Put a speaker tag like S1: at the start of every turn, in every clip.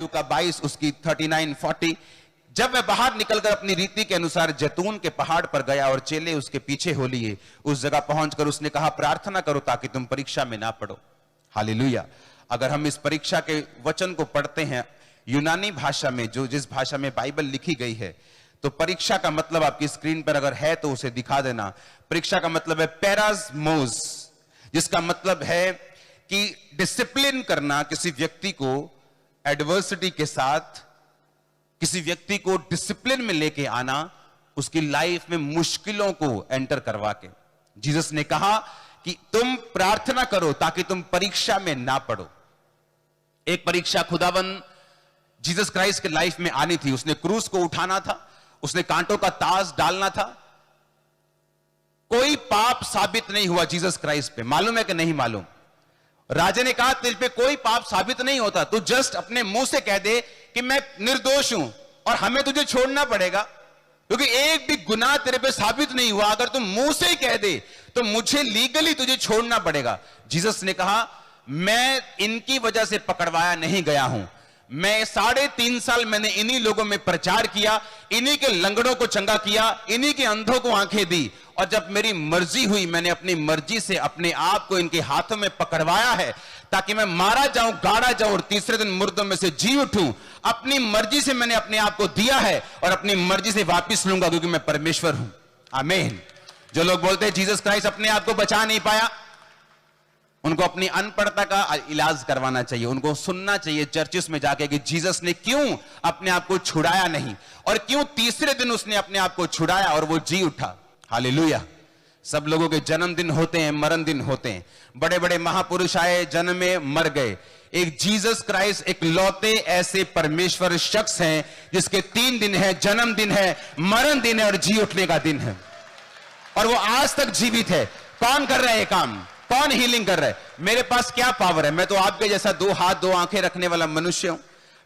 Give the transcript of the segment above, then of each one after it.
S1: लूका 22 उसकी 39-40। जब वह बाहर निकलकर अपनी रीति के अनुसार जैतून के पहाड़ पर गया और चेले उसके पीछे हो लिए। उस जगह पहुंचकर उसने कहा, प्रार्थना करो ताकि तुम परीक्षा में ना पड़ो। हालेलुया। अगर हम इस परीक्षा के वचन को पढ़ते हैं यूनानी भाषा में, जो जिस भाषा में बाइबल लिखी गई है, तो परीक्षा का मतलब आपकी स्क्रीन पर अगर है तो उसे दिखा देना। परीक्षा का मतलब है पैरास्मोस, जिसका मतलब है कि डिसिप्लिन करना, किसी व्यक्ति को एडवर्सिटी के साथ, किसी व्यक्ति को डिसिप्लिन में लेके आना, उसकी लाइफ में मुश्किलों को एंटर करवा के। जीसस ने कहा कि तुम प्रार्थना करो ताकि तुम परीक्षा में ना पड़ो। एक परीक्षा खुदावन जीसस क्राइस्ट के लाइफ में आनी थी। उसने क्रूस को उठाना था, उसने कांटों का ताज डालना था। कोई पाप साबित नहीं हुआ जीसस क्राइस्ट पे। मालूम है कि नहीं मालूम? राजा ने कहा तेरे पे कोई पाप साबित नहीं होता, तू जस्ट अपने मुंह से कह दे कि मैं निर्दोष हूं और हमें तुझे छोड़ना पड़ेगा, क्योंकि एक भी गुनाह तेरे पे साबित नहीं हुआ। अगर तुम मुंह से ही कह दे तो मुझे लीगली तुझे छोड़ना पड़ेगा। जीसस ने कहा, मैं इनकी वजह से पकड़वाया नहीं गया हूं, मैं 3.5 साल मैंने इन्हीं लोगों में प्रचार किया, इन्हीं के लंगड़ों को चंगा किया, इन्हीं के अंधों को आंखें दी, और जब मेरी मर्जी हुई मैंने अपनी मर्जी से अपने आप को इनके हाथों में पकड़वाया है ताकि मैं मारा जाऊं, गाड़ा जाऊं और तीसरे दिन मुर्दों में से जी उठूं। अपनी मर्जी से मैंने अपने आप को दिया है और अपनी मर्जी से वापिस लूंगा, क्योंकि मैं परमेश्वर हूं। आमीन। जो लोग बोलते हैं जीसस क्राइस्ट अपने आप को बचा नहीं पाया, उनको अपनी अनपढ़ता का इलाज करवाना चाहिए। उनको सुनना चाहिए चर्चिस में जाके कि जीसस ने क्यों अपने आप को छुड़ाया नहीं, और क्यों तीसरे दिन उसने अपने आप को छुड़ाया और वो जी उठा। हालेलुया। सब लोगों के जन्मदिन होते हैं, मरण दिन होते हैं। बड़े बड़े महापुरुष आए, जन्म में मर गए। एक जीसस क्राइस्ट एक लौते ऐसे परमेश्वर शख्स हैं जिसके 3 दिन है, जन्मदिन है, मरण दिन है और जी उठने का दिन है, और वो आज तक जीवित है। कौन कर रहा है ये काम? कौन हीलिंग कर रहा है? मेरे पास क्या पावर है? मैं तो आपके जैसा 2 हाथ 2 आंखें रखने वाला मनुष्य हूं।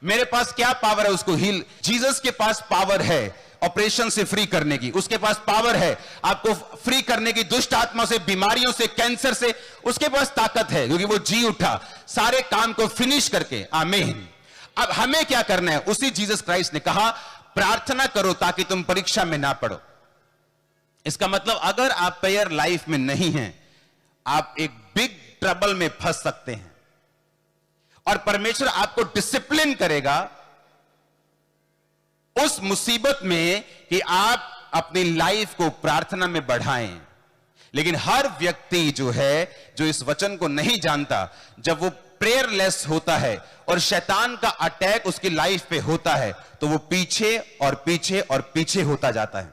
S1: मेरे पास क्या पावर है उसको हील? जीसस के पास पावर है ऑपरेशन से फ्री करने की, उसके पास पावर है आपको फ्री करने की दुष्ट आत्मा से, बीमारियों से, कैंसर से। उसके पास ताकत है क्योंकि वो जी उठा सारे काम को फिनिश करके। आमीन। अब हमें क्या करना है? उसी जीसस क्राइस्ट ने कहा, प्रार्थना करो ताकि तुम परीक्षा में ना पड़ो। इसका मतलब अगर आप प्रेयर लाइफ में नहीं हैं, आप एक बिग ट्रबल में फंस सकते हैं, और परमेश्वर आपको डिसिप्लिन करेगा उस मुसीबत में कि आप अपनी लाइफ को प्रार्थना में बढ़ाएं। लेकिन हर व्यक्ति जो है, जो इस वचन को नहीं जानता, जब वो प्रेयरलेस होता है और शैतान का अटैक उसकी लाइफ पे होता है, तो वो पीछे और पीछे और पीछे होता जाता है।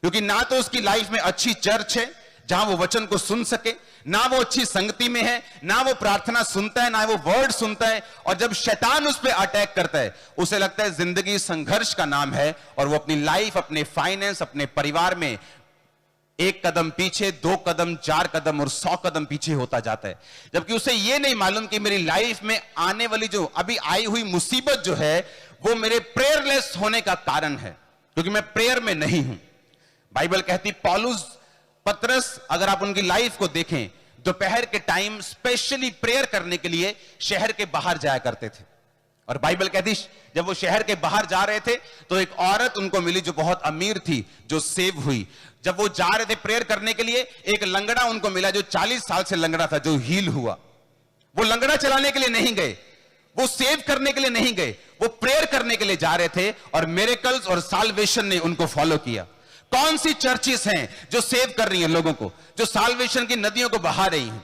S1: क्योंकि ना तो उसकी लाइफ में अच्छी चर्च है जहां वो वचन को सुन सके, ना वो अच्छी संगति में है, ना वो प्रार्थना सुनता है, ना वो वर्ड सुनता है। और जब शैतान उस पर अटैक करता है, उसे लगता है जिंदगी संघर्ष का नाम है, और वो अपनी लाइफ, अपने फाइनेंस, अपने परिवार में 1 कदम पीछे, 2 कदम, 4 कदम और 100 कदम पीछे होता जाता है। जबकि उसे ये नहीं मालूम कि मेरी लाइफ में आने वाली जो अभी आई हुई मुसीबत जो है, वो मेरे प्रेयरलेस होने का कारण है, क्योंकि मैं प्रेयर में नहीं हूं। बाइबल कहती, पौलुस, पतरस, अगर आप उनकी लाइफ को देखें, दोपहर के टाइम स्पेशली प्रेयर करने के लिए शहर के बाहर जाया करते थे। और बाइबल कहती, जब वो शहर के बाहर जा रहे थे तो एक औरत उनको मिली जो बहुत अमीर थी, जो सेव हुई। जब वो जा रहे थे प्रेयर करने के लिए, एक लंगड़ा उनको मिला जो 40 साल से लंगड़ा था, जो हील हुआ। वो लंगड़ा चलाने के लिए नहीं गए, वो सेव करने के लिए नहीं गए, वो प्रेयर करने के लिए जा रहे थे, और मिरेकल्स और साल्वेशन ने उनको फॉलो किया। कौन सी चर्चेस हैं जो सेव कर रही हैं लोगों को, जो साल्वेशन की नदियों को बहा रही हैं?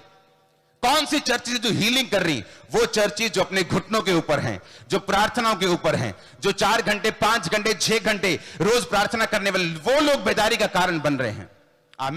S1: कौन सी चर्चेस जो हीलिंग कर रही? वो चर्चेस जो अपने घुटनों के ऊपर हैं, जो प्रार्थनाओं के ऊपर हैं, जो 4 घंटे, 5 घंटे, 6 घंटे रोज प्रार्थना करने वाले, वो लोग बेदारी का कारण बन रहे हैं।